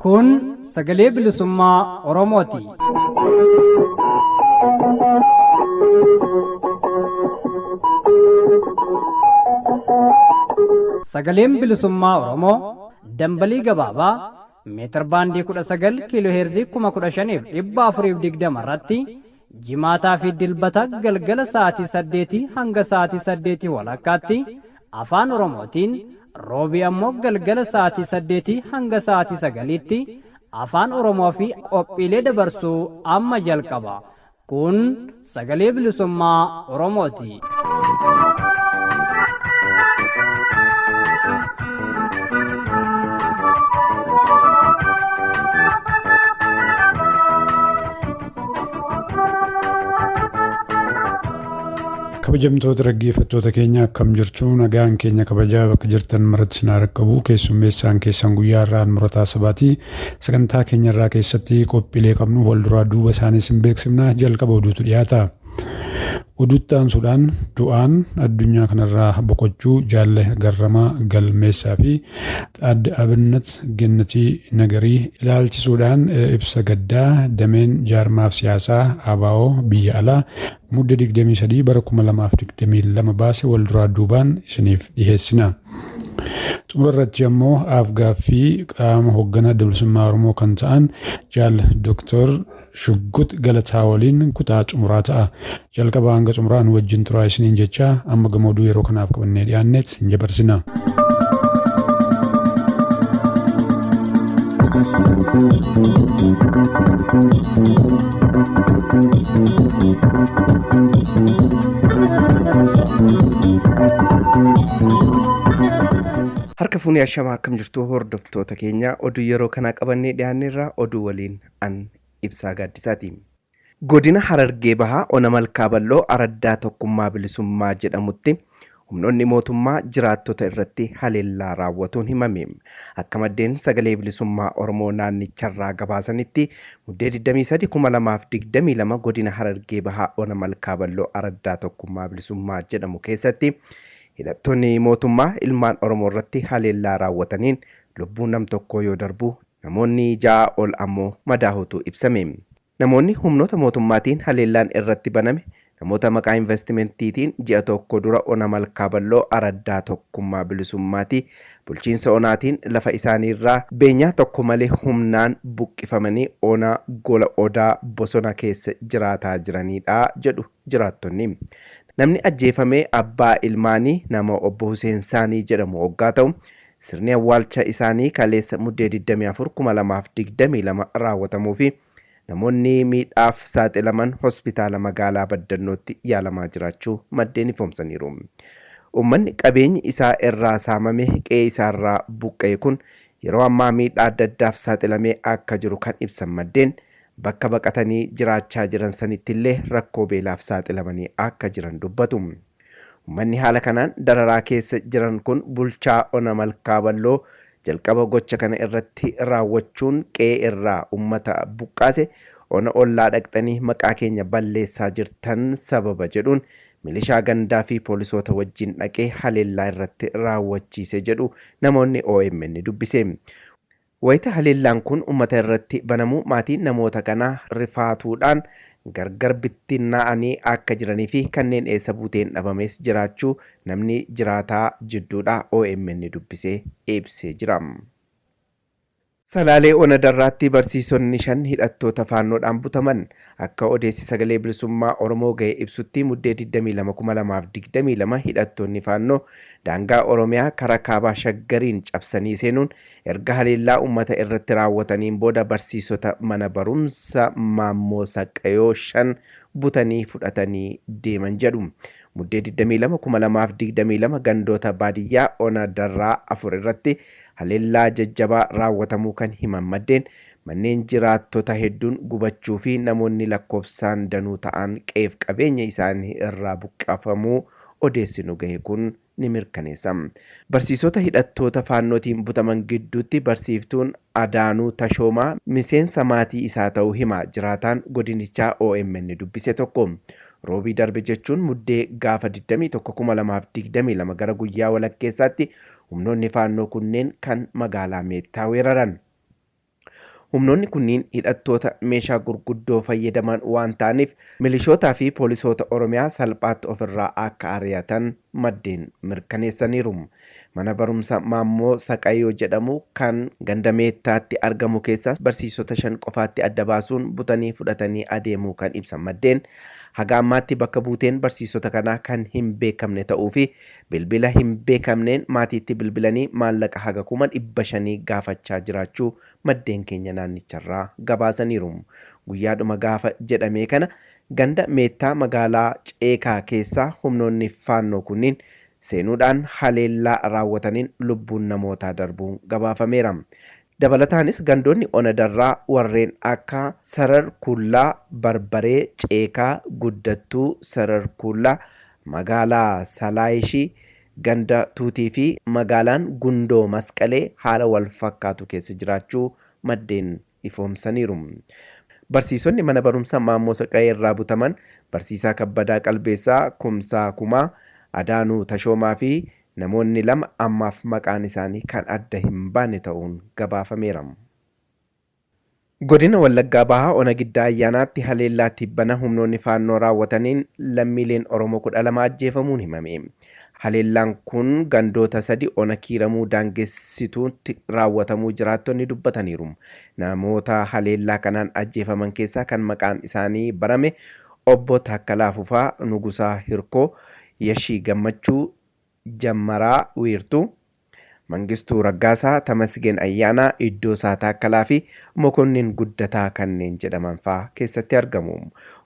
Kun sagalee bilisummaa Oromooti. Sagaleen bilisummaa Oromoo dambalii gabaabaa meetir baandii 19 kiiloo heerzii 15,420 irratti jimaataa fi dilbata galgala sa'aatii 8 hanga sa'aatii 8 walakkaatti afaan Oromootiin roobii ammoo galgala sa'aatii 8 hanga sa'aatii 9tti afaan Oromoo fi qophiilee dabarsuu amma jalqaba. Kun sagalee bilisummaa Oromooti. Kabajamtoota dhaggeeffattoota keenya akkam jirtu nagaan keenya kabajaa bakka jirtan maratti sinaa rakkabuu keessummeessaan keessan guyyaa irraan murataa sabaati sagantaa keenya irraa keessatti qophiilee qabnu wal duraa duuba isaanii sin beeksifna jalqaba oduutu dhiyaata. Oduuttaan Sudaan du'aan addunyaa kanarraa boqochuu Jaalle Garramaa Galmeessaa fi Adda Abinnat Gennatii Nagarii ilaalchisuudhaan ibsa gaddaa dameen jaarmaaf siyaasaa ABO biyya alaa mudda 23 bara 2022 baase wal duraa duubaan isiniif dhiheessina. Xumura irratti ammoo afgaaffii qaama hoogganaa bilisummaa Oromoo kan ta'an Jaal Dr. Shuggut Galataa waliin kutaa xumuraa ta'a. Jalqaba hanga xumuraan wajjin turaa isiniin jecha amma gamooduu yeroo kanaaf qabannee dhiyaanneet hin jabarsina. Harka fuunii ashamaa akkam jirtu hordoftoota keenya oduu yeroo kana qabannee dhiyaanneerra oduu waliin an ibsaa gaaddisaati. Godina Harargee Bahaa Ona Malkaa Balloo Araddaa Tokkummaa Bilisummaa jedhamutti humnoonni mootummaa jiraattota irratti haleellaa raawwatuun himame. Akka maddeen sagalee bilisummaa Oromoo naannicharraa gabaasanitti muddee 23 2022 godina Harargee Bahaa Ona Malkaa Balloo Araddaa Tokkummaa Bilisummaa jedhamu keessatti hidhattoonni mootummaa ilmaan Oromoo irratti haleellaa raawwataniin lubbuun nam tokkoo yoo darbu namoonni 6 ol ammoo madaahutu ibsame. Namoonni humnoota mootummaatiin haleellaan irratti baname namoota maqaa investimentiitiin ji'a tokko dura Ona Malkaa Balloo Araddaa Tokkummaa Bilisummaati bulchiinsa onaatiin lafa isaaniirraa beenyaa tokko malee humnaan buqqifamanii Ona Gola Odaa bosona keessa jiraataa jiranidha jedhu jiraattonni. Namni ajjeefame abbaa ilmaanii nama obbo Huseen Saanii jedhamu hoggaa ta'u sirni awwaalcha isaanii kaleessa muddee 24 2022 raawwatamuu fi namoonni miidhaaf saaxilaman hospitaala magaalaa Baddannootti yaalamaa jiraachuu maddeen ifoomsaniiru. Uummanni qabeenyi isaa irraa saamame qe'ee isaarraa buqqa'e kun yeroo ammaa miidhaa adda addaaf saaxilamee akka jiru kan ibsan maddeen bakka baqatanii jiraachaa jiran sanittillee rakkoo beelaaf saaxilamanii akka jiran dubbatu. Uummanni haala kanaan dararaa keessa jiran kun bulchaa Ona Malkaa Balloo jalqaba gocha kana irratti raawwachuun qe'ee irraa uummata buqqaase ona ollaa dhaqxanii maqaa keenya balleessaa jirtan sababa jedhuun milishaa gandaa fi poolisoota wajjin dhaqee haleellaa irratti raawwachiise jedhu namoonni OMN dubbise. Wayita haleellaan kun uummata irratti banamuu maatiin namoota kanaa rifaatuudhaan gargar bittinnaa'anii akka jiranii fi kanneen eessa buuteen dhabames jiraachuu namni jiraataa jidduudha OMN dubbisee ibsee jira. Salaalee Ona Darraatti barsiisonni 5 hidhattoota faannoodhaan butaman akka odeessi sagalee bilisummaa Oromoo ga'e ibsutti muddee 22 hidhattoonni faannoo daangaa Oromiyaa karaa kaabaa Shaggariin cabsanii seenuun erga haleellaa uummata irratti raawwataniin booda barsiisota mana barumsa Maammoo Saqqayoo 5 butanii fudhatanii deeman jedhu. Muddee 22 gandoota baadiyyaa Ona Darraa 4 irratti haleellaa jajjabaa raawwatamuu kan himan maddeen manneen jiraattota hedduun gubachuu fi namoonni lakkoofsaan danuu ta'an qeef qabeenya isaanii irraa buqqafamuu odeessinu gahe kun ni mirkaneessa. Barsiisota hidhattoota faannootiin butaman gidduutti barsiiftuun Adaanuu Tashoomaa miseensa maatii isaa ta'uu hima jiraataan godinichaa OMN dubbise tokko. Roobii darbe jechuun muddee gaafa 21/2022 gara guyyaa walakkeessaatti humnoonni faannoo kunneen kan magaalaa Meettaa weeraran. Humnoonni kunniin hidhattoota meeshaa gurguddoo fayyadaman waan ta'aniif milishootaa fi poolisoota Oromiyaa salphaatti ofirraa akka ari'atan maddeen mirkaneessaniiru. Mana barumsa Maammoo Saqayyoo jedhamu kan ganda Meettaatti argamu keessaas barsiisota 5 qofaatti adda baasuun butanii fudhatanii adeemuu kan ibsan maddeen haga ammaatti bakka buuteen barsiisota kanaa kan hin beekamne ta'uu fi bilbila hin beekamneen maatiitti bilbilanii maallaqa haga 500 gaafachaa jiraachuu maddeen keenya naannicharraa gabaasaniiru. Guyyaadhuma gaafa jedhamee kana ganda Meettaa magaalaa Ceekaa keessaa humnoonni faannoo kunniin seenuudhaan haleellaa raawwataniin lubbuun namootaa darbuun gabaafameera. Dabalataanis gandoonni Onadarraa warreen akka Sarar Kullaa, Barbaree, Ceekaa, Guddattuu, Sarar Kullaa, magaalaa Salaayishii, ganda Tuutii fi magaalaan Gundoo Masqalee haala wal fakkaatu keessa jiraachuu maddeen ifoomsaniiru. Barsiisonni mana barumsa Maammoo Saqayee irraa butaman barsiisaa Kabbadaa Qalbeessaa, Kumsaa Kumaa, Adaanuu Tashoomaa fi namoonni 2 ammaaf maqaan isaanii kan adda hin baane ta'uun gabaafameera. Godina Wallaggaa Bahaa Ona Giddaa Ayyaanaatti haleellaa tibbana humnoonni faannoo raawwataniin lammiileen Oromoo 12 ajjeefamuun himame. Haleellaan kun gandoota 3 Ona Kiiramuu daangessituutti raawwatamuu jiraattonni dubbataniiru. Namoota haleellaa kanaan ajjeefaman keessaa kan maqaan isaanii barame Obbo Takkalaa Fufaa, Nugusaa Hirkoo, Yashii Gammachuu, Jammaraa Wiirtuu, Mangistuu Raggaasaa, Tamasgeen Ayyaanaa, Iddoosaa Taakkalaa fi Mokonnin Guddataa kanneen jedhaman fa'aa keessatti argamu.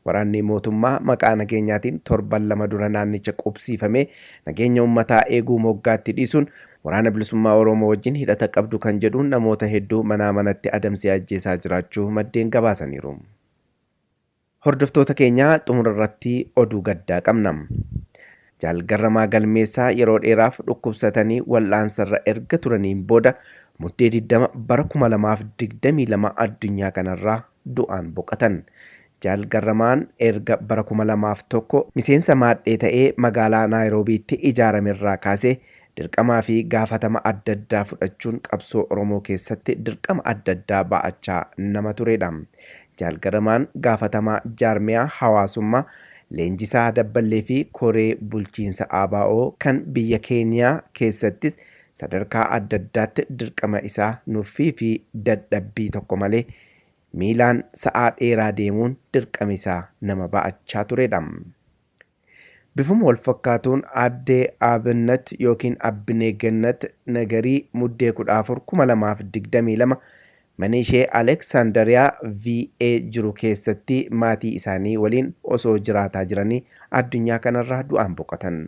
Waraanni mootummaa maqaa nageenyaatiin 7 dura naannicha qubsiifame nageenya uummataa eeguu moggaatti dhiisuun waraana bilisummaa Oromoo wajjin hidhata qabdu kan jedhuun namoota hedduu manatti adamsee ajjeesaa jiraachuu maddeen gabaasaniiru. Hordoftoota keenyaa xumura irratti oduu gaddaa qabna. Jaalgarramaa Galmeessaa yeroo dheeraaf dhukkubsatanii wal'aansarra erga turaniin booda muddee 20 bara 2022 addunyaa kanarraa du'aan boqotan. Jaalgarramaan erga bara 2001 miseensa maadhee ta'ee magaalaa Naayiroobiitti ijaaramerraa kaasee dirqamaa fi gaafatama adda addaa fudhachuun qabsoo Oromoo keessatti dirqama adda addaa ba'achaa nama turedha. Jaalgarramaan gaafatamaa jaarmiyaa hawaasummaa Leenjisaa Dabballee fi koree bulchiinsa ABO kan biyya Keeniyaa keessattis sadarkaa adda addaatti dirqama isaa nuffii fi dadhabbii tokko malee miilaan sa'aa dheeraa deemuun dirqama isaa nama ba'achaa turedha. Bifuma wal fakkaatuun Addee Abinnat yookiin Abbinee Gannat Nagarii muddee 14 2022 mana ishee Aleksaandariyaa VA jiru keessatti maatii isaanii waliin osoo jiraataa jiranii addunyaa kanarraa du'aan boqotan.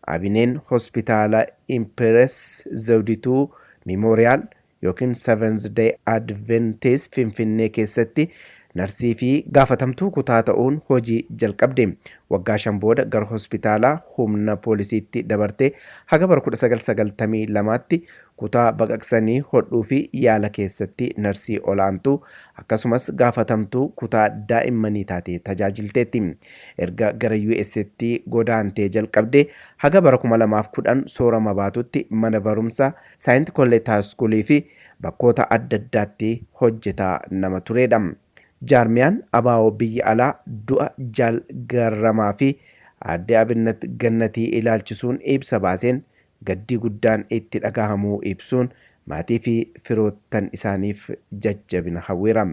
Abineen hospitaala Imperes Zawdituu Memorial yookiin Seventh Day Adventist Finfinnee keessatti narsii fi gaafatamtuu kutaa ta'uun hojii jalqabde. Waggaa 5 booda gara hospitaalaa humna poolisiitti dabarte haga bara 1992tti kutaa baqaqsanii hodhuu fi yaala keessatti narsii olaantuu akkasumas gaafatamtuu kutaa daa'immanii taatee tajaajilteetti. Erga gara US'tti godaantee jalqabde haga bara 2010 soorama baatutti mana barumsa Saint Coletta School fi bakkoota adda addaatti hojjetaa nama turedha. Jaarmiyaan ABO biyya alaa du'a Jaalgarramaa fi Addee Abinnat Gannatii ilaalchisuun ibsa baaseen gaddii guddaan itti dhagahamuu ibsuun maatii fi firoottan isaaniif jajjabina hawweera.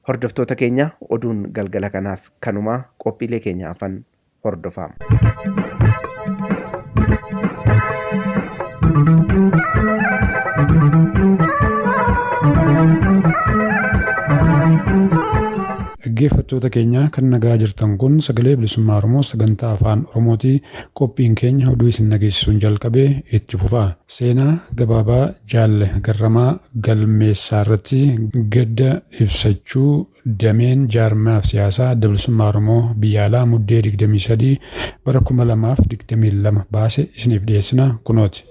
Hordoftoota keenya oduun galgala kanaas kanuma qophiilee keenya afan hordofaa. Dhaggeeffattoota keenya kan nagaa jirtan kun sagalee bilisummaa Oromoo sagantaa afaan Oromootii qophiin keenya oduu isin dhageessisuun jalqabee itti fufa. Seenaa gabaabaa Jaal Garramaa Galmeessaa irratti gadda ibsachuu dameen jaarmaaf siyaasaa adda bilisummaa Oromoo biyya alaa muddee 23 bara 2022 baase isiniif dhiyeessina kunooti.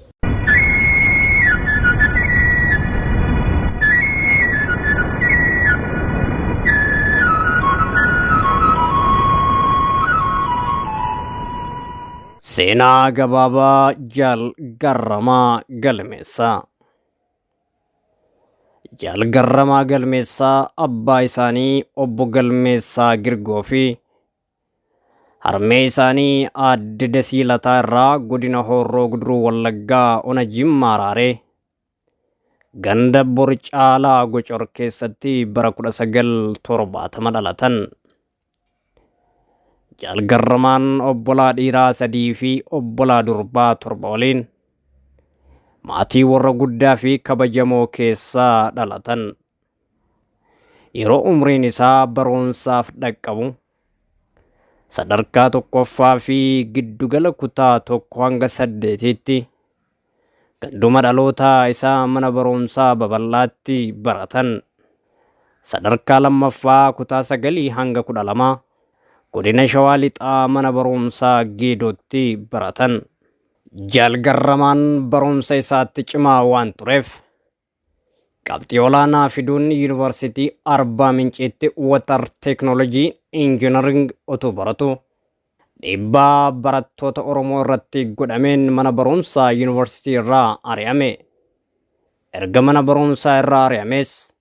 Seenaa gabaabaa Jaal Garramaa Galmeessaa. Jaal Garramaa Galmeessaa abbaa isaanii obbo Galmeessaa Girgoo fi harmee isaanii aadde Dasiilataa irraa godina Horroo Guduruu Wallaggaa ona Jimmaa Araaree ganda Borcaalaa Gocor keessatti bara 1970 dhalatan. Jaal Garramaan obbolaa dhiiraa 3 fi obbolaa durbaa 7 waliin maatii warra guddaa fi kabajamoo keessaa dhalatan. Yeroo umriin isaa barumsaaf dhaqqabu sadarkaa tokkoffaa fi giddugala kutaa 1 hanga 8tti ganduma dhalootaa isaa mana barumsaa babal'aatti baratan. Sadarkaa lammaffaa kutaa 9 hanga 12 godina Shawaa Lixaa mana barumsaa Geedootti baratan. Jaal Garramaan barumsa isaatti cimaa waan tureef qabxii olaanaa fiduun yuunivarsiitii Arbaa Minciitti Water Technology Engineering otoo baratu dhiibbaa barattoota Oromoo irratti godhameen mana barumsaa yuunivarsiitii irraa ari'ame. Erga mana barumsaa irraa ari'ames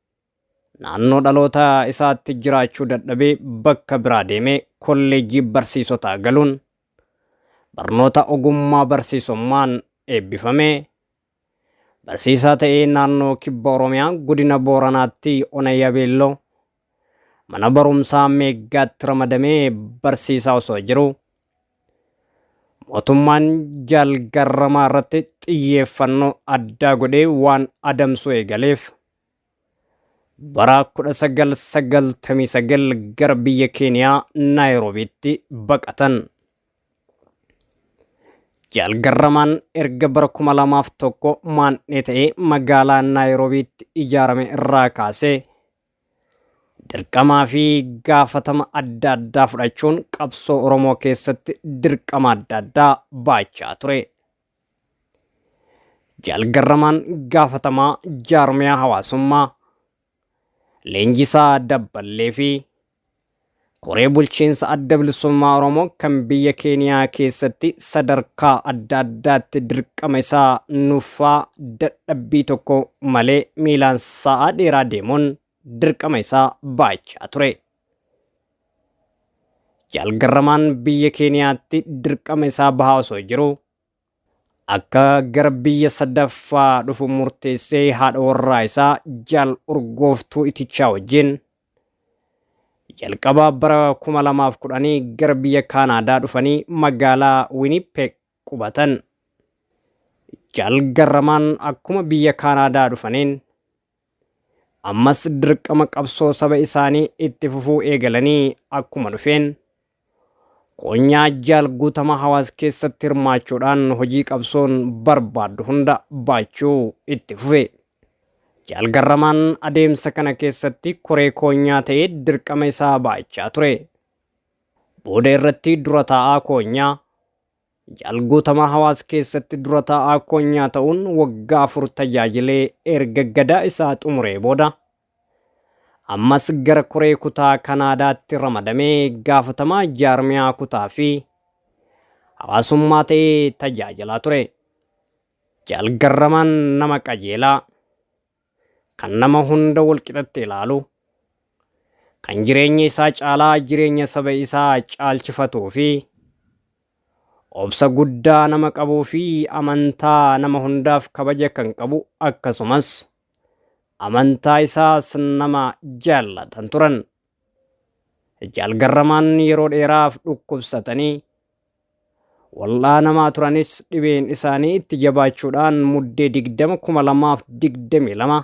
naannoo dhaloota isaatti jiraachuu dadhabee bakka biraa deemee kolleejjii barsiisotaa galuun barnoota ogummaa barsiisummaan eebbifame. Barsiisaa ta'ee naannoo kibba Oromiyaa godina Booranaatti ona Yabeelloo mana barumsaa Meeggaatti ramadamee barsiisaa osoo jiru mootummaan Jaal Garramaa irratti xiyyeeffannoo addaa godhee waan adamsuu eegaleef bara 1999 gara biyya Keeniyaa Naayiroobiitti baqatan. Jaal Garramaan erga bara 2001 maandhee ta'ee magaalaa Naayiroobiitti ijaarame irraa kaasee dirqamaa fi gaafatama adda addaa fudhachuun qabsoo Oromoo keessatti dirqama adda addaa baachaa ture. Jaal Garramaan gaafatamaa jaarmiyaa hawaasummaa leenjisaa dabballee fi koree bulchiinsa adda bilisummaa Oromoo kan biyya Keeniyaa keessatti sadarkaa adda addaatti dirqama isaa nuffaa dadhabbii tokko malee miilaan sa'a dheeraa deemuun dirqama isaa baachaa ture. Jaal Garramaan biyya Keeniyaatti dirqama isaa bahaa osoo jiru akka gara biyya sadaffaa dhufu murteessee haadha warraa isaa Jaal Urgooftuu Itichaa wajjin jalqaba bara 2010 gara biyya Kaanaadaa dhufanii magaalaa Winnipeg qubatan. Jaal Garramaan akkuma biyya Kaanaadaa dhufaniin ammas dirqama qabsoo saba isaanii itti fufuu eegalanii akkuma dhufeen qonyaa Jaal Guutamaa hawaasa keessatti hirmaachuudhaan hojii qabsoon barbaaddu hunda baachuu itti fufe. Jaal Garramaan adeemsa kana keessatti koree koonyaa ta'ee dirqama isaa baachaa ture. Booda irratti dura taa'aa koonyaa Jaal Guutamaa hawaasa keessatti dura taa'aa koonyaa ta'uun waggaa 4 tajaajilee erga gadaa isaa xumuree booda ammas gara koree kutaa Kanaadaatti ramadamee gaafatamaa jaarmiyaa kutaa fi hawaasummaa ta'ee tajaajilaa ture. Jaal Garramaan nama qajeelaa kan nama hunda walqixatti ilaalu kan jireenya isaa caalaa jireenya saba isaa caalchifatuu fi obsa guddaa nama qabuu fi amantaa nama hundaaf kabaja kan qabu akkasumas amantaa isaas nama jaallatan turan. Jaal Garramaan yeroo dheeraaf dhukkubsatanii wal'aanamaa turanis dhibeen isaanii itti jabaachuudhaan muddee 2022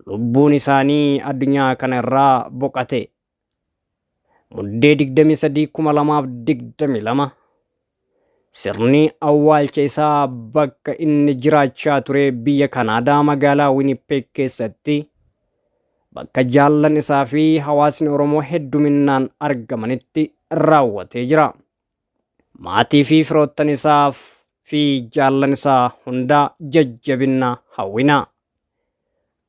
lubbuun isaanii addunyaa kana irraa boqate. muddee 23,2022 sirni awwaalcha isaa bakka inni jiraachaa ture biyya Kanaadaa magaalaa Winnipeg keessatti bakka jaallan isaa fi hawaasni Oromoo hedduminaan argamanitti raawwatee jira. Maatii fi firoottan isaaf fi jaallan isaa hunda jajjabina hawwina.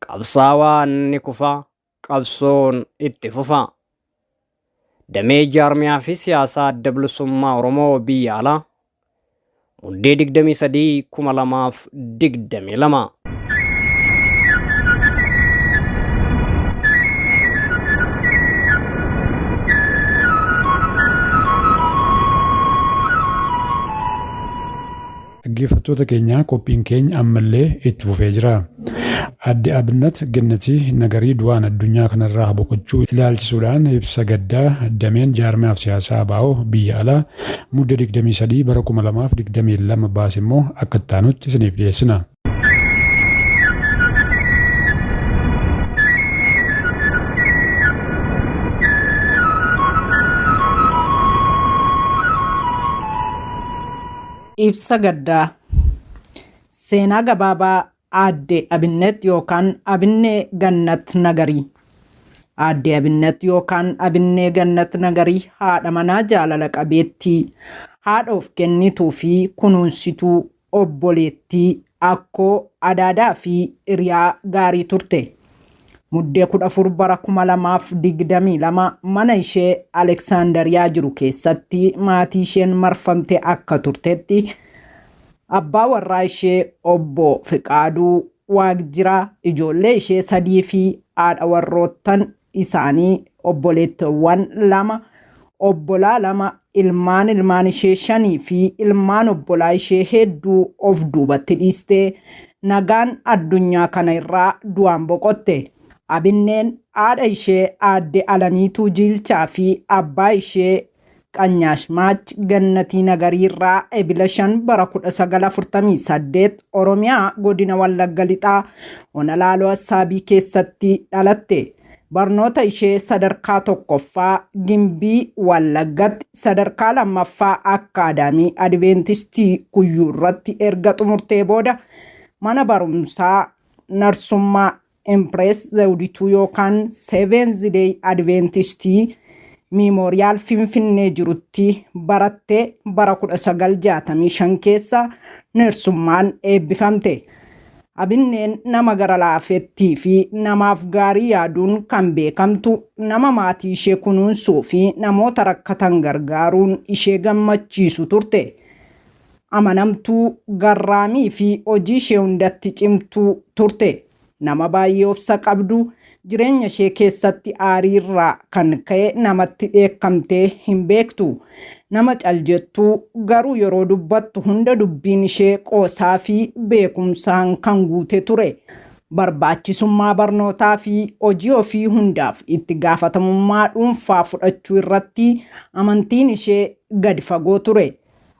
Qabsaawaan ni kufa, qabsoon itti fufa. Damee jaarmiyaa fi siyaasaa adda bilisummaa Oromoo biyya alaa muddee 23,2022. Dhaggeeffattoota keenya qophiin keenya ammallee itti fufee jira. Adde Abinat Gannatii Nagarii du'aan addunyaa kanarraa boqochuu ilaalchisuudhaan ibsa gaddaa dameen jaarmiyaaf siyaasaa ABO biyya alaa muddee 23 bara 2022 baase immoo akka ittaanutti isiniif dhiyeessina. Ibsa gaddaa seenaa gabaabaa Aadde Abinnet yookaan Abinnee Gannat Nagarii. Aadde Abinnet yookaan Abinnee Gannat Nagarii haadha manaa jaalala qabeettii, haadha of kennituu fi kunuunsituu obboleettii akkoo adaadaa fi hiriyaa gaarii turte. Muddee 14 bara 2022 mana ishee Aleksaandariyaa jiru keessatti maatii isheen marfamte akka turtetti abbaa warraa ishee obbo Fiqaaduu Waaqjiraa, ijoollee ishee 3 fi haadha warroottan isaanii obboleettawwan 2, obbolaa 2, ilmaan ishee 5 fi ilmaan obbolaa ishee hedduu of duubatti dhiistee nagaan addunyaa kana irraa du'aan boqotte. Abinneen haadha ishee Aadde Alamiituu Jilchaa fi abbaa ishee Qanyaashmaach Gannatii Nagarii irraa ebila 5 bara 1948 Oromiyaa godina Wallagga Lixaa Ona Laaloo Assaabii keessatti dhalatte. Barnoota ishee sadarkaa 1ffaa Gimbii Wallaggatti, sadarkaa 2ffaa Akkaadaamii Adventistii Kuyyuu irratti erga xumurtee booda mana barumsaa narsummaa Impress Zawdituu yookaan Seventh Day Adventistii Memorial Finfinnee jirutti barattee bara 1965 keessa nersummaan eebbifamte. Abinneen nama gara laafettii fi namaaf gaarii yaaduun kan beekamtu, nama maatii ishee kunuunsuu fi namoota rakkatan gargaaruun ishee gammachiisu turte. Amanamtuu, garraamii fi hojii ishee hundatti cimtuu turte. Nama baay'ee obsa qabdu, jireenya ishee keessatti aarii irraa kan ka'e namatti dheekkamtee hin beektu. Nama caljettuu, garuu yeroo dubbattu hunda dubbiin ishee qoosaa fi beekumsaan kan guute ture. Barbaachisummaa barnootaa fi hojii ofii hundaaf itti gaafatamummaa dhuunfaa fudhachuu irratti amantiin ishee gadi fagoo ture.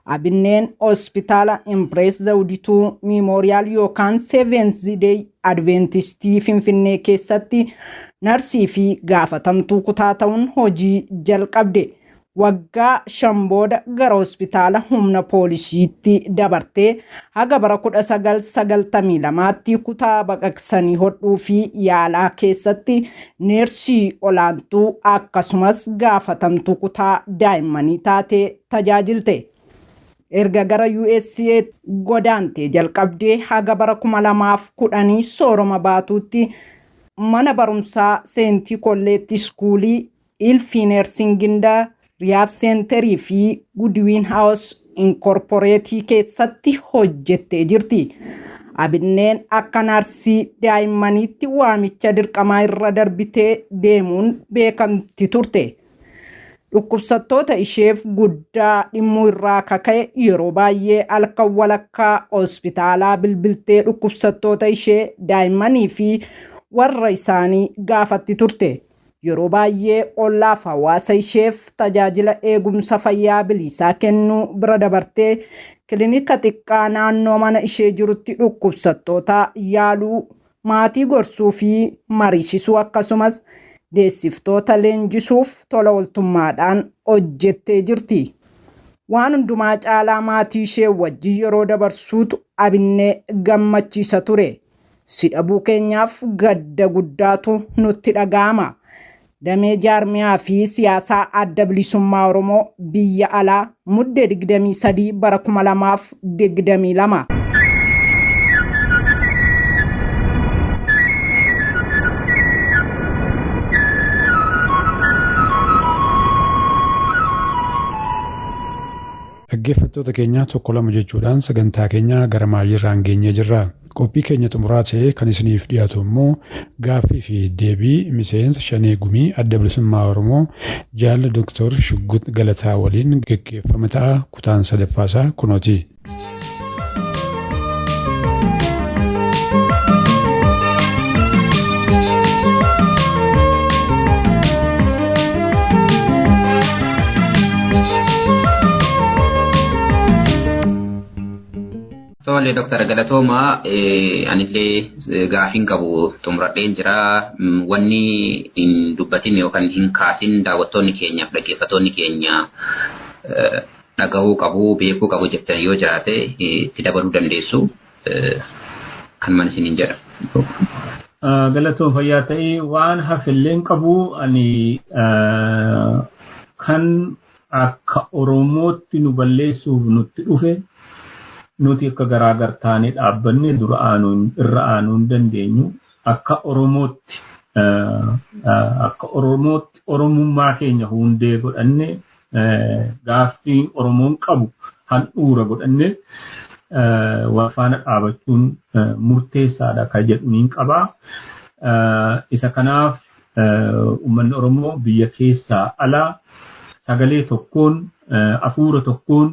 Abinneen hospitaala Impress Zawdituu Memorial yookaan Seventh Day Adventistii Finfinnee keessatti narsii fi gaafatamtuu kutaa ta'uun hojii jalqabde. Waggaa 5 booda gara hospitaala humna poolisiitti dabartee haga bara 1992tti kutaa baqaqsanii hodhuu fi yaalaa keessatti neersii olaantuu akkasumas gaafatamtuu kutaa daa'immanii taatee tajaajilte. Erga gara USA godaantee jalqabdee haga bara 2010 sooroma baatuutti mana barumsaa Seentii Kolleetti Iskuulii, Ilfii Neersingindaa, Riyaab Seenterii fi Goodwin House Incorporeetii keessatti hojjettee jirti. Abinneen akka narsii daa'immaniitti waamicha dirqamaa irra darbitee deemuun beekamti turte. Dhukkubsattoota isheef guddaa dhimmuu irraa kaka'e yeroo baay'ee halkan walakkaa hospitaalaa bilbiltee dhukkubsattoota ishee daa'immanii fi warra isaanii gaafatti turte. Yeroo baay'ee ollaaf hawaasa isheef tajaajila eegumsa fayyaa bilisaa kennuu bira dabartee kilinika xiqqaa naannoo mana ishee jirutti dhukkubsattoota yaaluu, maatii gorsuu fi mariisisuu akkasumas deessiftoota leenjisuuf tola ooltummaadhaan hojjettee jirti. Waan hundumaa caalaa maatii ishee wajjin yeroo dabarsuutu Abinnee gammachiisa ture. Si dhabuu keenyaaf gadda guddaatu nutti dhaga'ama. Damee jaarmiyaa fi siyaasaa adda bilisummaa Oromoo biyya alaa muddee 23 bara 2022. Dhaggeeffattoota keenya tokko lama jechuudhaan sagantaa keenya gara maayirraan geenyee jirra. Qophii keenya xumuraa ta'ee kan isiniif dhiyaatu immoo gaaffii fi deebii miseensa Shanee Gumii Adda Bilisummaa Oromoo Jaal Dr. Shuggut Galataa waliin gaggeeffama ta'a kutaan sadaffaasaa kunooti. Tole Dr. Galatooma anillee gaaffiin qabu xumuradheen jira wanni hin dubbatin yookaan hin kaasin daawwattoonni keenyaaf dhaggeeffattoonni keenya dhagahuu qabu beekuu qabu jettan yoo jiraate itti dabaluu dandeessu kan man isiniin jedha. Galatoon fayyaa ta'ee waan hafilleen qabu ani kan akka Oromootti nu balleessuuf nutti dhufe nuti akka garaagar taanee dhaabbanne dura aanuun irra aanuun dandeenyu akka Oromootti Oromummaa keenya hundee godhanne gaaffii Oromoon qabu handhuura godhanne wal faana dhaabachuun murteessaadha kan jedhuun qabaa. Isa kanaaf uummanni Oromoo biyya keessaa alaa sagalee tokkoon afuura tokkoon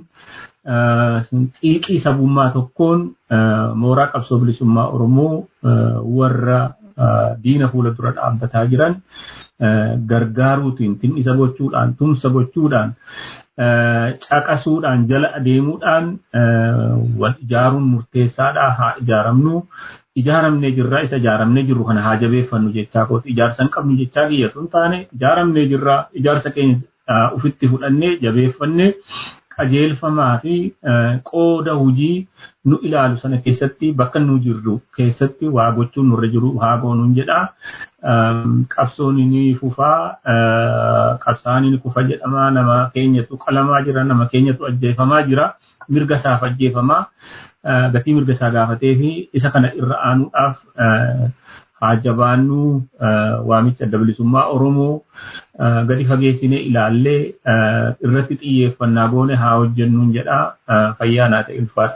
xiiqii sabummaa tokkoon mooraa qabsoo bilisummaa Oromoo warra diina fuula dura dhaabbataa jiran gargaaruutiin tinnisa gochuudhaan tumsa gochuudhaan caqasuudhaan jala adeemuudhaan wal ijaaruun murteessaadha. Haa ijaaramnu ijaaramnee jirra isa ijaaramnee jirru kana haa jabeeffannu jechaa kooti ijaarsa hin qabnu jechaa kiyyatu hin taane ijaaramnee jirra ijaarsa keenya ufitti fudhannee jabeeffannee qajeelfamaa fi qooda hojii nu ilaalu sana keessatti bakka nu jirru keessatti waa gochuun nurra jiru haa goonuun jedha. Qabsoon ni fufaa qabsaan ni kufa jedhama nama keenyatu qalamaa jira nama keenyatu ajjeefamaa jira mirga isaaf ajjeefamaa gatii mirga isaa gaafatee fi isa kana irra aanuudhaaf haa jabaannu waamicha Adda Bilisummaa Oromoo gadi fageessinee ilaallee irratti xiyyeeffannaa goone haa hojjennuun jedha. Fayyaa naa ta'e ulfaadha.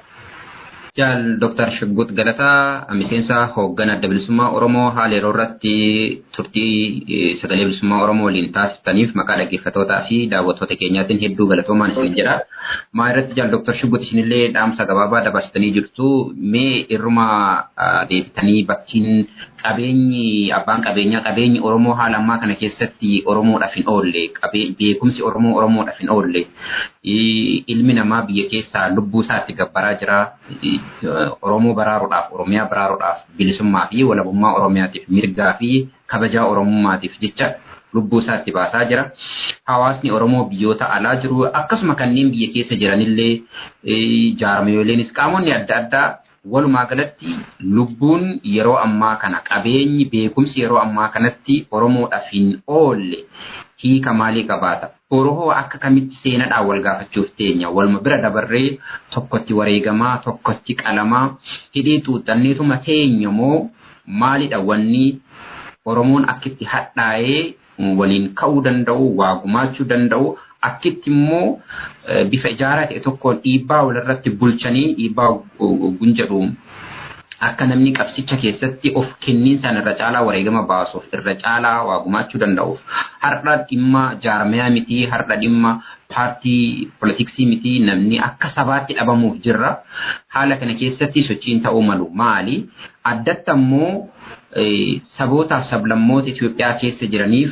Jaal Dr. Shuggut Galataa miseensa hoogganaa Adda Bilisummaa Oromoo haala yeroo irratti turtii sagalee bilisummaa Oromoo waliin taasiftaniif maqaa dhaggeeffattootaa fi daawwattoota keenyaatiin hedduu galatoomaa isiniin jedha. Maa irratti Jaal Dr. Shuggut isinillee dhaamsa gabaabaa dabarsitanii jirtu mee irruma deebitanii bakkiin qabeenyi abbaan qabeenyi Oromoo haala ammaa kana keessatti Oromoodhaaf hin oolle beekumsi Oromoodhaaf hin oolle ilmi namaa biyya keessaa lubbuu isaatti gabbaraa jira. Oromoo baraaruudhaaf Oromiyaa baraaruudhaaf bilisummaa fi walabummaa Oromiyaatiif mirgaa fi kabajaa Oromummaatiif jecha lubbuu isaatti baasaa jira. Hawaasni Oromoo biyyoota alaa jiru akkasuma kanneen biyya keessa jiranillee jaarmayoleenis qaamonni adda addaa walumaa galatti lubbuun yeroo ammaa kana qabeenyi beekumsi yeroo ammaa kanatti Oromoodhaaf hin oolle hiika maalii qabaata? Oromoo akka kamitti seenaadhaan wal gaafachuuf teenya waluma bira dabarree tokkotti wareegamaa tokkotti qalamaa hidhee xuuxanneetuma teenya moo maalidha wanni Oromoon akkitti hadhaa'ee waliin ka'uu danda'u waa gumaachuu danda'u akkitti immoo bifa ijaaraa ta'e tokkoon dhiibbaa walirratti bulchanii dhiibbaa gunjadhu akka namni qabsicha keessatti of kenniinsaan irra caalaa wareegama baasuuf irra caalaa waa gumaachuu danda'uuf har'a dhimma jaarmayaa miti har'a dhimma paartii poolitiksii miti namni akka sabaatti dhabamuuf jirra. Haala kana keessatti sochiin ta'uu malu maali? Addatti ammoo sabootaaf sablammoota Itoophiyaa keessa jiraniif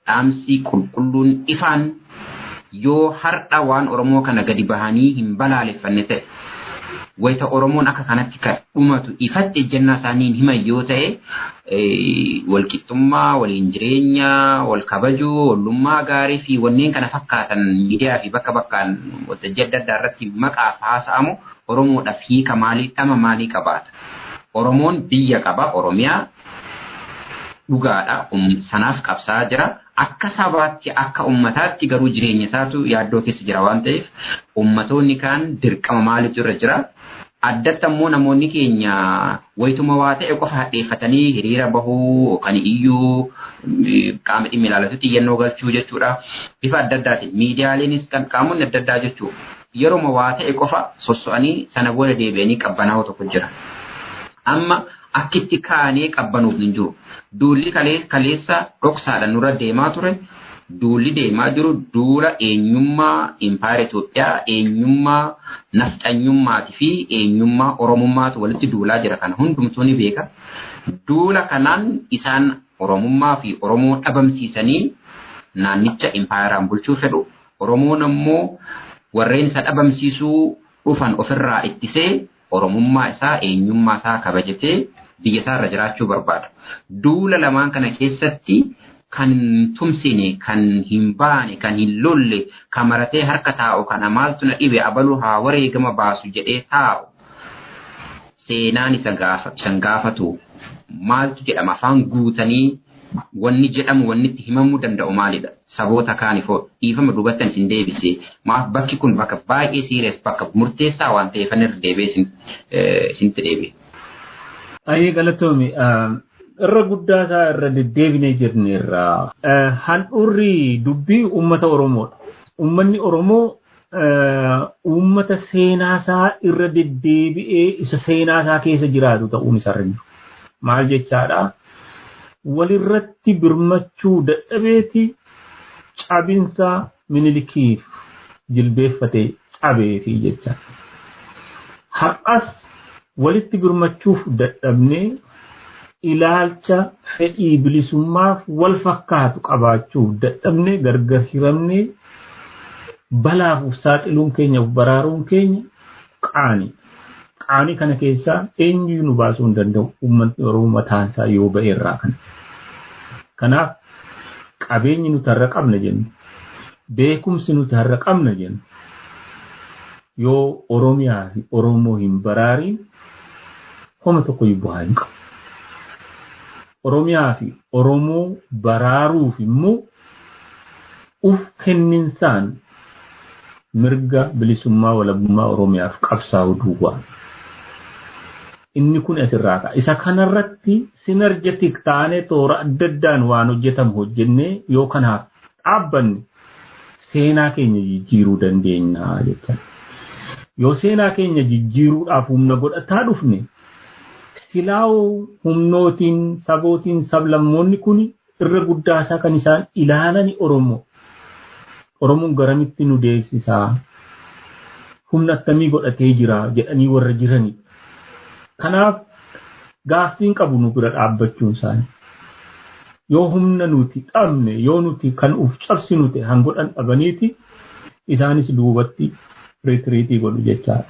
dhaamsi qulqulluun ifaan yoo har'a waan Oromoo kana gadi bahanii hin balaaleffanne ta'e wayita Oromoon akka kanatti kan dhumatu ifatti ejjennaa isaanii himan yoo ta'e walqixxummaa, waliin jireenya, wal kabajuu, ollummaa gaarii fi wanneen kana fakkaatan miidiyaa fi bakka bakkaan waltajjii adda addaa irratti maqaaf haasa'amu Oromoodhaaf hiika maalii dhama maalii qabaata? Oromoon biyya qaba, Oromiyaa dhugaadha, sanaaf qabsaa jira. Akka sabaatti akka ummataatti garuu jireenya isaatu yaaddoo keessa jira waan ta'eef ummatoonni kaan dirqama maaliitu irra jira. Addatti ammoo namoonni keenya wayituma waa ta'e qofa hadheeffatanii hiriira bahuu kan iyyuu qaama dhimmi ilaalatutti xiyyeeffannoo galchuu jechuudha. Bifa adda addaatiin miidiyaaleenis kan qaamonni adda addaa jechuudha. Yeroo waa ta'e qofa sosso'anii sana booda deebi'anii qabbanaa'u tokko jira. Amma akkitti kaanee qabbanuuf hin jiru. Duulli kaleessa dhoksaadhaan nurra deemaa ture. Duulli deemaa jiru duula eenyummaa Impaayera Itoophiyaa, eenyummaa nafxanyummaatii fi eenyummaa Oromummaatu walitti duulaa jira. Kana hundumtuu ni beeka. Duula kanaan isaan Oromummaa fi Oromoo dhabamsiisanii naannicha Impaayeraan bulchuu fedhu. Oromoon ammoo warreen isa dhabamsiisuu dhufan ofirraa ittisee Oromummaa isaa, eenyummaa isaa kabajatee biyya isaa irra jiraachuu barbaada. Duula lamaan kana keessatti kan tumsine, kan hin baane, kan hin lolle, kan maratee harka taa'u, kana maaltu na dhibe abaluu haa wareegama baasu jedhee taa'u. Seenaan isan gaafatu maaltu jedhama afaan guutanii wanni jedhamu wanni itti himamuu danda'u maalidha? Saboota kaanifoo dhiifama duubattan isin deebisee maaf bakki kun bakka baay'ee siiriyees bakka murteessaa waan ta'eef irra deebi'ee isinitti deebi'e. Ayyee galatoomi irra guddaa isaa irra deddeebinee jirneerra handhuurri dubbii uummata Oromoodha. Uummanni Oromoo uummata seenaa isaa irra deddeebi'ee isa seenaa isaa keessa jiraatu ta'uun isaarra jiru. Maal jechaadha? Walirratti birmachuu dadhabeeti cabinsa Minilikiif jilbeeffatee cabeefi jecha. Har'as walitti birmachuuf dadhabnee ilaalcha fedhii bilisummaaf wal fakkaatu qabaachuuf dadhabnee gargar hiramnee balaaf saaxiluun keenyaaf baraaruun keenya qaani. Qaanii kana keessaa eenyu nu baasuu hin danda'u uummanni Oromoo mataansaa yoo ba'e irraa kana. Kanaaf qabeenyi nuti har'a qabna jennu, beekumsi nuti har'a qabna jennu yoo Oromiyaa fi Oromoo hin baraariin homa tokko bu'aa hin qabu. Oromiyaa fi Oromoo baraaruuf immoo uf kenninsaan mirga bilisummaa walabummaa Oromiyaaf qabsaa'uu duwwaa. Inni kun asirraa ka'a. Isa kanarratti sinerjetik taanee toora adda addaan waan hojjetamu hojjennee yoo kanaaf dhaabbanne seenaa keenya jijjiiruu dandeenya jechuudha. Yoo seenaa keenya jijjiiruudhaaf humna godhataa dhufne silaa'oo humnootiin sabootiin sablammoonni kun irra guddaa isaa kan isaan ilaalani Oromoo. Oromoon garamitti nu deeksisaa humna akkamii godhatee jira jedhanii warra jirani. Kanaaf gaaffiin qabu nu bira dhaabbachuun isaanii. Yoo humna nuti dhabne, yoo nuti kan uf cabsinu ta'e hangodhan dhabaniiti isaanis duubatti retreetii godhu jechaadha.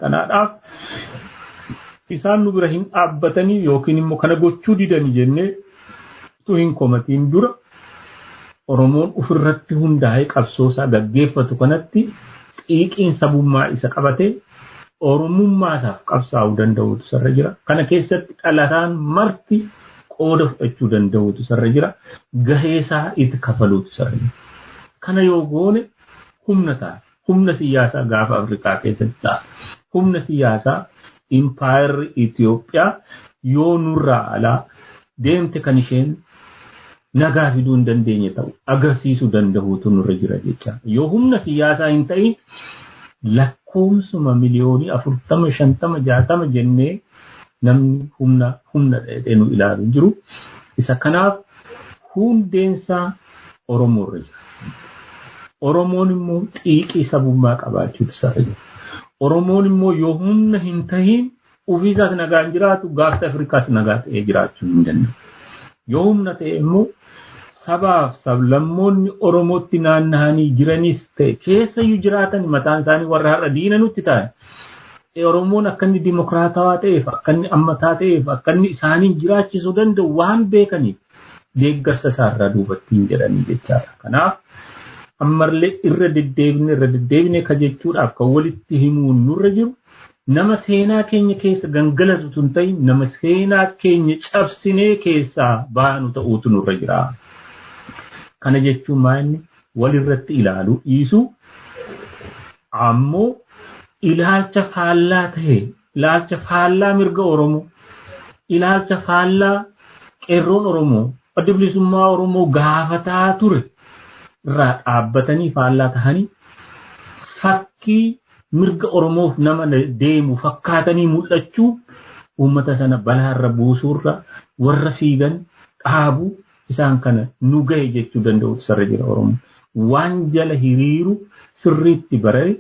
Kanaadhaaf isaan nu bira hin dhaabbatanii yookiin immoo kana gochuu didanii jennee utuu hin komatiin dura Oromoon ofirratti hundaa'ee qabsoosaa gaggeeffatu kanatti xiiqiin sabummaa isa qabatee Oromummaa isaaf qabsaa'uu danda'utu sarra jira. Kana keessatti dhalataan marti qooda fudhachuu danda'utu sarra jira. Gahee isaa itti kafaluutu sarra jira. Kana yoo goone humna ta'a. Humna siyaasaa gaafa Afrikaa keessatti ta'a. Humna siyaasaa Impaayerri Itoophiyaa yoo nurraa alaa deemte kan isheen nagaa fiduu hin dandeenye ta'u agarsiisuu danda'utu nurra jira jecha. Yoo humna siyaasaa hin ta'in lakkoomsuma miliyoonii 40, 50, 60 jennee namni humna dheedhee nu ilaalu jiru. Isa kanaaf hundeensaa Oromoo irra jira. Oromoon immoo xiiqii sabummaa qabaachuutu sarara jira. Oromoon immoo yoo humna hin tahin ofiisaas nagaan jiraatu gaafta Afrikaas nagaa ta'ee jiraachuu hin danda'u. Yoo humna ta'e immoo sabaaf sablammoonni Oromootti naanna'anii jiranis ta'e keessayyuu jiraatan mataan isaanii warra har'a diina nutti ta'an Oromoon akka inni dimokiraatawaa ta'eef akka inni ammataa ta'eef akka inni isaaniin jiraachisuu danda'u waan beekaniif deeggarsa isaarraa duubatti hin jedhanii jechaadha. Kanaaf ammallee irra deddeebine ka jechuudhaaf kan walitti himuun nurra jiru nama seenaa keenya keessa gangalatu tun ta'in nama seenaa keenya cabsinee keessaa baanu ta'uutu nurra jira. Kana jechuun maanni walirratti ilaaluu dhiisu ammoo ilaalcha faallaa ta'e ilaalcha faallaa mirga Oromoo ilaalcha faallaa qeerroon Oromoo adda bilisummaa Oromoo gaafataa ture irraa dhaabbatanii faallaa tahanii fakkii mirga Oromoof nama deemu fakkaatanii mul'achuu uummata sana balaarra buusuurra warra fiigan dhaabuu isaan kana nu gahe jechuu danda'u sarra jira Oromoo waan jala hiriiru sirriitti barare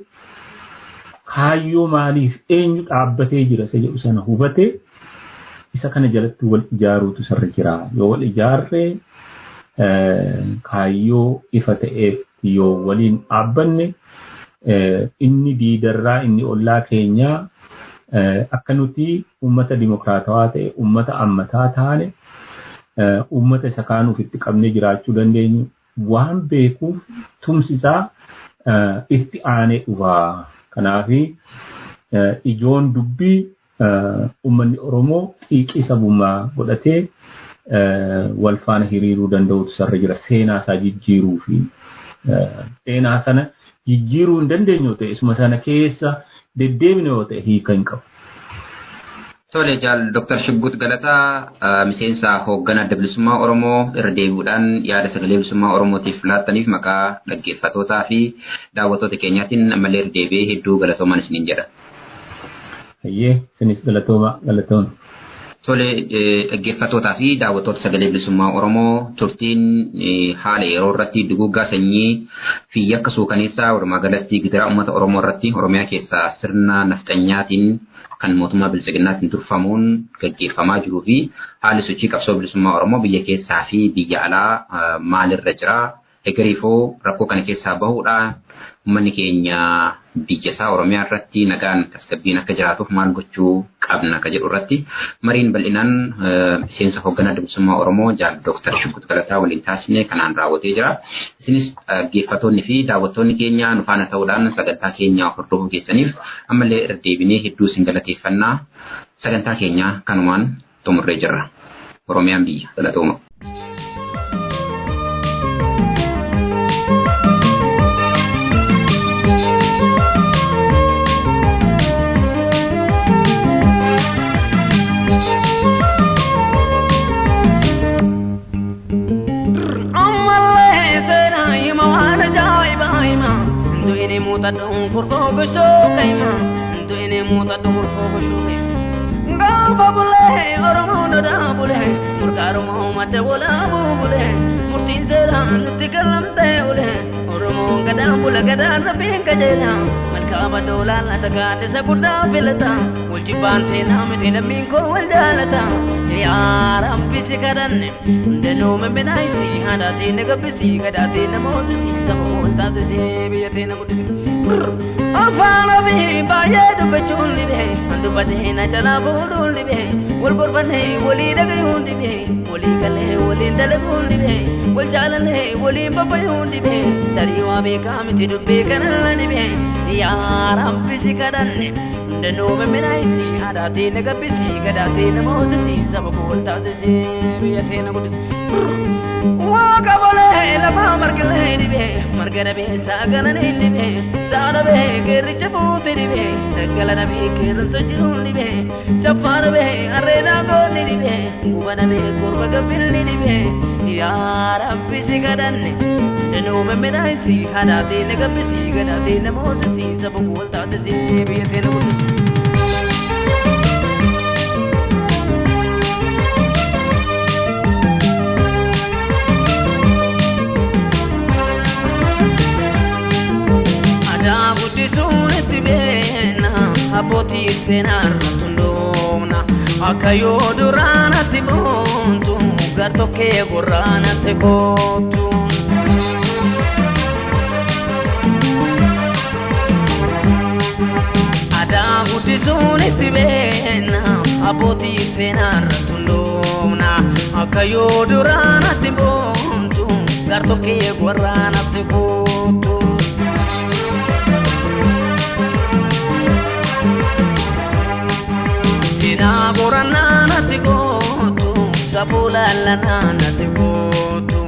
kaayyoo maaliif eenyu dhaabbatee jira isa jedhu sana hubatee isa kana jalatti wal ijaaruutu sarra jira yoo wal ijaarree kaayyoo ifa ta'eef yoo waliin dhaabbanne inni diidarraa inni ollaa keenyaa akka nuti uummata dimokiraatawaa ta'e uummata ammataa taane uummata isa kaanuuf itti qabnee jiraachuu dandeenyu waan beekuuf tumsisaa itti aanee dhufaa. Kanaafi ijoon dubbii uummanni Oromoo xiiqii sabummaa godhatee wal faana hiriiruu danda'utu sarra jira seenaa isaa jijjiiruu fi seenaa sana jijjiiruu hin dandeenyu ta'e isuma sana keessa deddeebine yoo ta'e hiika hin qabu. Tole jaal Dr. Shiggut Galataa miseensa hoogganaa adda bilisummaa Oromoo irra deebi'uudhaan yaada sagalee bilisummaa Oromootiif laattaniif maqaa dhaggeeffattootaa fi daawwattoota keenyaatiin ammallee irra deebi'ee hedduu galatoomaa isiniin jedha. Hayyee isinis galatooma. Tole dhaggeeffattootaa fi daawwattoota sagalee bilisummaa Oromoo turtiin haala yeroo irratti duguuggaa sanyii fi yakka suukaneessaa walumaa galatti gidiraa uummata Oromoo irratti Oromiyaa keessaa sirna nafxanyaatiin kan mootummaa bilisiginnaatiin turfamuun gaggeeffamaa jiruu fi haalli sochii qabsoo bilisummaa Oromoo biyya keessaa fi biyya alaa maalirra jira egeriifoo rakkoo kana keessaa bahuudhaan uummanni keenya biyya isaa Oromiyaa irratti nagaan tasgabbiin akka jiraatuuf maal gochuu qabna ka jedhu irratti mariin bal'inaan miseensa hoogganaa adda bilisummaa Oromoo jaal Dr. Shiggut Galataa waliin taasisne kanaan raawwatee jira. Isinis dhaggeeffattoonni fi daawwattoonni keenya nu faana ta'uudhaan sagantaa keenya hordofuu keessaniif ammallee irra deebinee hedduu isin galateeffannaa sagantaa keenya kanumaan xumurree jirra. Oromiyaan biyya galatooma. Tadung kurfo gusho kaima ndu ene muta dur fo gusho ga babule oromo da bule murkaro muhammad wala bule murti zera nutikalam te ule oromo gada bula gada rabi gajela malka badola la daga de sabuda filata ulti bante namte namin ko waljalata ya rabbi sikadanne ndeno memenaisi hada te nagabisi gada te namozi sabo tazisi biyate na kudisi afana bi bayedu bechulli be andu badena talabudulli be wal gorbane wali daga yundi be wali kale wali dalagundi be wal jalane wali babayundi be dariwa be kamti dubbe kanalani be ya rabbi sikadanne ndeno memenaisi adate nagabisi gadate namozi sabo tazisi biyate na kudisi Wakabole lama margale dibe margana be sagana dibe sana be kericha puti dibe sagala be keran sajirun dibe chapana be arena go dibe ubana be kurba gabil dibe ya rabbi sigadanne denu memenaisi hadate negabisi gadate namosi sabu bolta tasi biyate namus Aboti senar tundona akayo durana tibuntu garto ke gorana te kotu ada uti seenarra tulluumna akka yoo duraanatti boontu gartokkee warraanatti guutu. Seenaa borannaanatti gootu safuulaalanaanatti gootu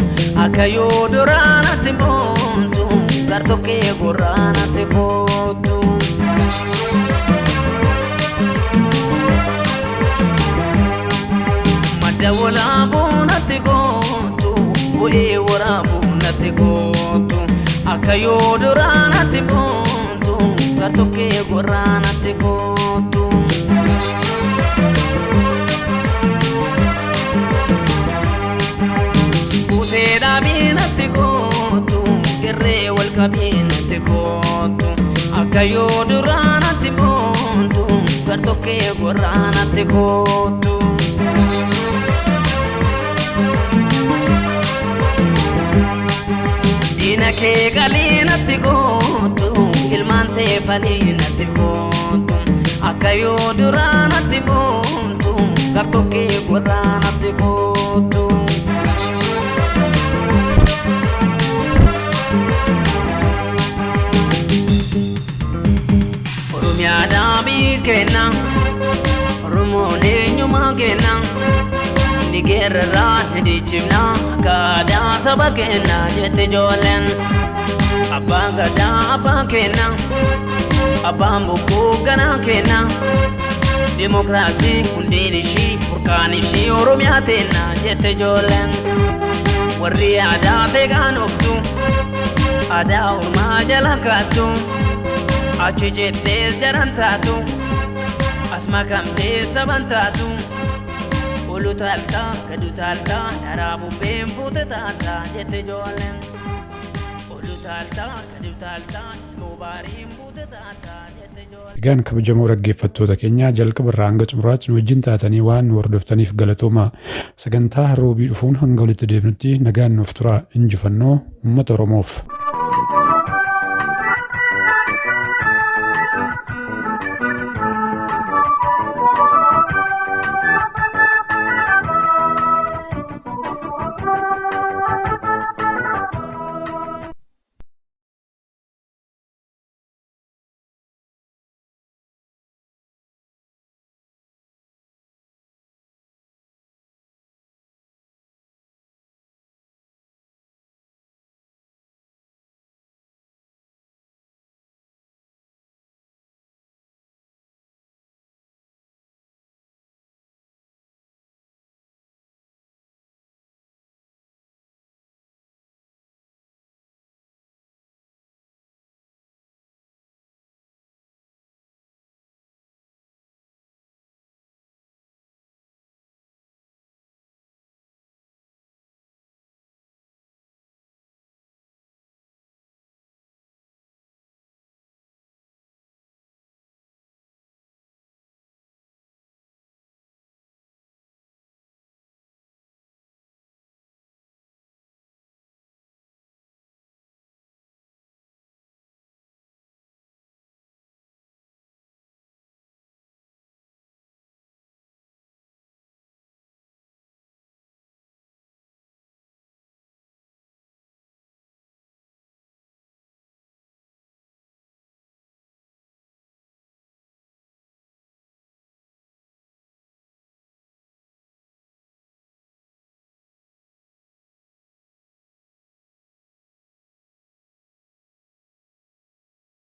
akka yoo duraanatti boontu gartokkee warraanatti gootu. Walaabunatti gootu bu'ee waraabuunatti gootu akka yoo duraanatti boontu gartokkee warraanatti gootu. Fuutee dhaabiinatti gootu irree wal qabiinatti gootu akka yoo duraanatti boontu gartokkee warraanatti gootu. Dinake galinatti gootu ilmaan tee faliinatti gootu akka yoo duraanatti boontu gartokkee warraanatti gootu. Oromiyaa daabii kenna Oromoon eenyumaa kenna Nigeerraa hidhichifna gaadaa saba kenna jette ijoolleen. Abbaan gadaa abbaan kenna abbaan bokkuu ganaa kenna. Dimokiraasii hundiin ishii burqaan ishii Oromiyaa teenna jette ijoolleen. Warri aadaa beekaan oftu aadaa ormaa jala kaattu achi jettees jaran taatu as makamtees saban taatu. Olutalta kadutalta narabu bemfute tata jette ijoolleen. Olutalta kadutalta mubaariin fute tata jette ijoolleen. Egaan kabajamoo dhaggeeffattoota keenyaa jalqaba irraa hanga xumuraatti nu wajjin taatanii waan nu hordoftaniif galatooma. Sagantaa roobii dhufuun hanga walitti deebinutti nagaan nuuf turaa. Injifannoo uummata Oromoof.